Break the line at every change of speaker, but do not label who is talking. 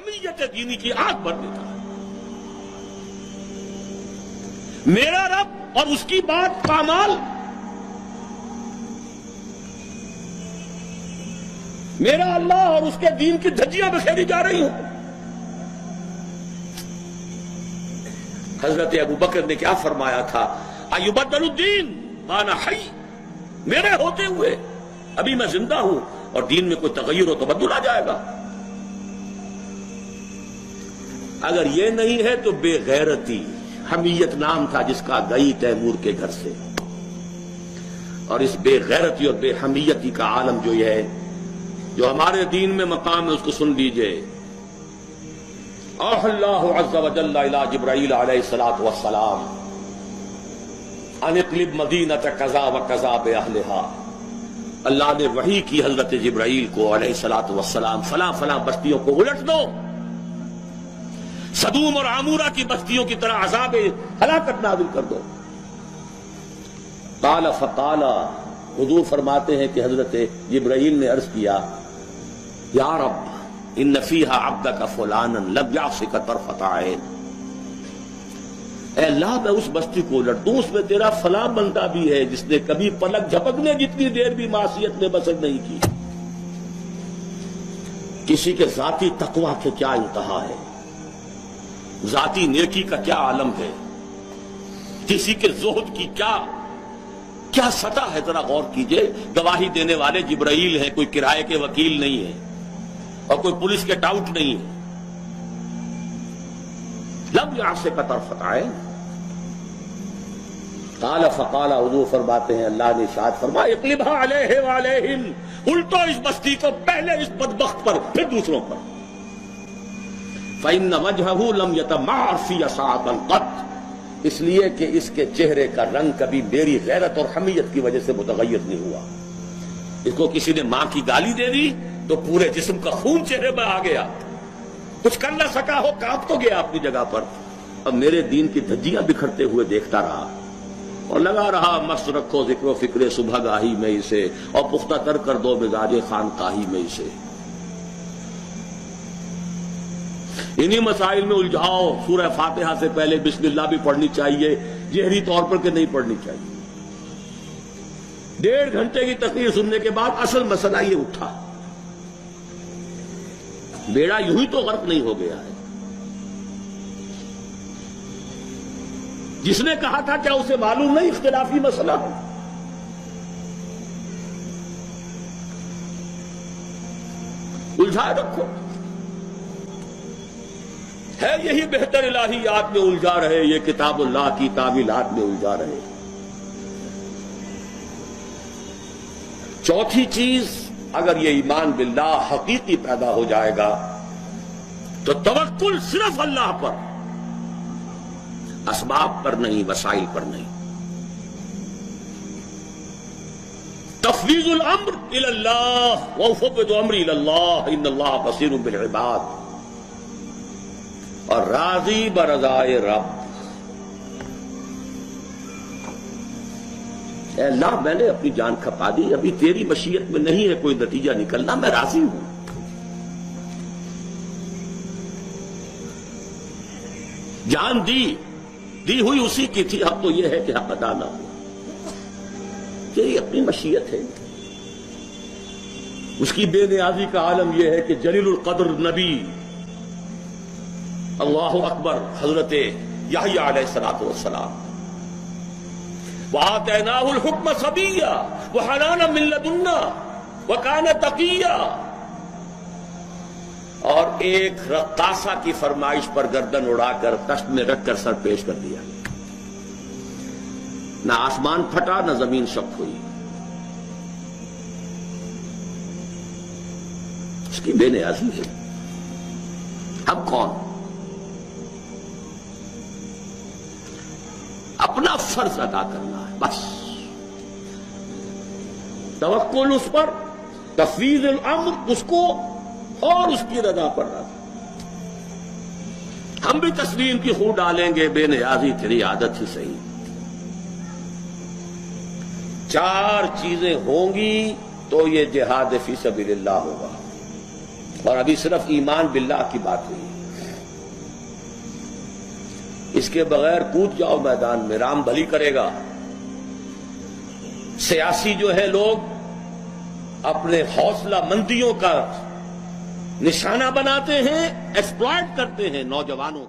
حمیت دینی کی آگ بھر دیتا ہے۔ میرا رب اور اس کی بات پامال، میرا اللہ اور اس کے دین کی دھجیاں بکھیری جا رہی ہوں۔ حضرت ابو بکر نے کیا فرمایا تھا؟ ایبدل الدین وانا حی، میرے ہوتے ہوئے ابھی میں زندہ ہوں اور دین میں کوئی تغیر و تبدل آ جائے گا۔ اگر یہ نہیں ہے تو بے غیرتی، حمیت نام تھا جس کا گئی تیمور کے گھر سے، اور اس بے غیرتی اور بے حمیتی کا عالم جو یہ ہے، جو ہمارے دین میں مقام ہے، اس کو سن لیجئے۔ اوحی اللہ عز وجل الی جبرائیل علیہ الصلوۃ والسلام ان اقلب مدینۃ کذا و کذا باہلھا، اللہ نے وحی کی حضرت جبرائیل کو علیہ الصلوۃ والسلام، فلاں فلاں بستیوں کو الٹ دو، سدوم اور عمورہ کی بستیوں کی طرح عذاب ہلاکت نازل کر دو۔ قال فقال، حضور فرماتے ہیں کہ حضرت جبرائیل نے عرض کیا، یا رب ان فیہا عبدک فلانا لم یعصک طرفۃ عین، اے اللہ میں اس بستی کو الٹ دوں، اس میں تیرا فلاں بندہ بھی ہے جس نے کبھی پلک جھپکنے جتنی دیر بھی معصیت میں بسر نہیں کی۔ کسی کے ذاتی تقویٰ کے کیا انتہا ہے، ذاتی نیکی کا کیا عالم ہے، کسی کے زہد کی کیا سطح ہے، ذرا غور کیجئے۔ گواہی دینے والے جبرائیل ہیں، کوئی کرائے کے وکیل نہیں ہے اور کوئی پولیس کے ٹاؤٹ نہیں ہے۔ لم یعصک طرفۃ عین، قال فقال، حضور فرماتے ہیں اللہ نے ارشاد فرمایا، اقلبھا علیہ وعلیہم، الٹو اس بستی کو، پہلے اس بدبخت پر پھر دوسروں پر۔ فإن وجهه لم يتمعر في ساعة قط، اس لیے کہ اس کے چہرے کا رنگ کبھی میری غیرت اور حمیت کی وجہ سے متغیر نہیں ہوا۔ اس کو کسی نے ماں کی گالی دے دی تو پورے جسم کا خون چہرے میں آ گیا، کچھ کر نہ سکا ہو، کانپ تو گیا اپنی جگہ پر۔ اب میرے دین کی دھجیاں بکھرتے ہوئے دیکھتا رہا اور لگا رہا، مست رکھو ذکر و فکر صبح گاہی میں اسے، اور پختہ تر کر دو مزاج خانقاہی میں اسے۔ انہی مسائل میں الجھاؤ۔ سورہ فاتحہ سے پہلے بسم اللہ بھی پڑھنی چاہیے، جہری طور پر کہ نہیں پڑھنی چاہیے۔ 1.5 گھنٹے کی تقریر سننے کے بعد اصل مسئلہ یہ اٹھا، بیڑا یوں ہی تو غرق نہیں ہو گیا ہے۔ جس نے کہا تھا کیا اسے معلوم نہیں اختلافی مسئلہ ہے؟ الجھائے رکھو، ہے یہی بہتر الہیات میں الجھا رہے، یہ کتاب اللہ کی تعویلات میں الجھا رہے۔ چوتھی چیز، اگر یہ ایمان باللہ حقیقی پیدا ہو جائے گا تو توکل صرف اللہ پر، اسباب پر نہیں، وسائل پر نہیں۔ تفویض الامر الی اللہ، وافوض امری الی اللہ ان اللہ بصیر بالعباد، اور راضی برضائے رب۔ اے اللہ میں نے اپنی جان کھپا دی، ابھی تیری مشیت میں نہیں ہے کوئی نتیجہ نکلنا، میں راضی ہوں۔ جان دی ہوئی اسی کی تھی، اب تو یہ ہے کہ حق ادا نہ ہو، تیری اپنی مشیت ہے۔ اس کی بے نیازی کا عالم یہ ہے کہ جلیل القدر نبی، اللہ اکبر، حضرت یحییٰ علیہ الصلوۃ والسلام، وآتیناہ الحکم صبیا وحنانا من لدنا وکان تقیا، اور ایک رقاصہ کی فرمائش پر گردن اڑا کر تشت میں رکھ کر سر پیش کر دیا، نہ آسمان پھٹا نہ زمین شق ہوئی۔ اس کی بے نیازی ہے۔ اب کون؟ اپنا فرض ادا کرنا ہے بس، توکل اس پر، تفویض الامر اس کو، اور اس کی رضا پر رضا۔ ہم بھی تسلیم کی خو ڈالیں گے، بے نیازی تیری عادت ہی صحیح۔ 4 چیزیں ہوں گی تو یہ جہاد فی سبیل اللہ ہوگا۔ اور ابھی صرف ایمان باللہ کی بات ہوئی. اس کے بغیر کود جاؤ میدان میں، رام بھلی کرے گا. سیاسی جو ہے لوگ اپنے حوصلہ مندیوں کا نشانہ بناتے ہیں، ایکسپلائٹ کرتے ہیں نوجوانوں.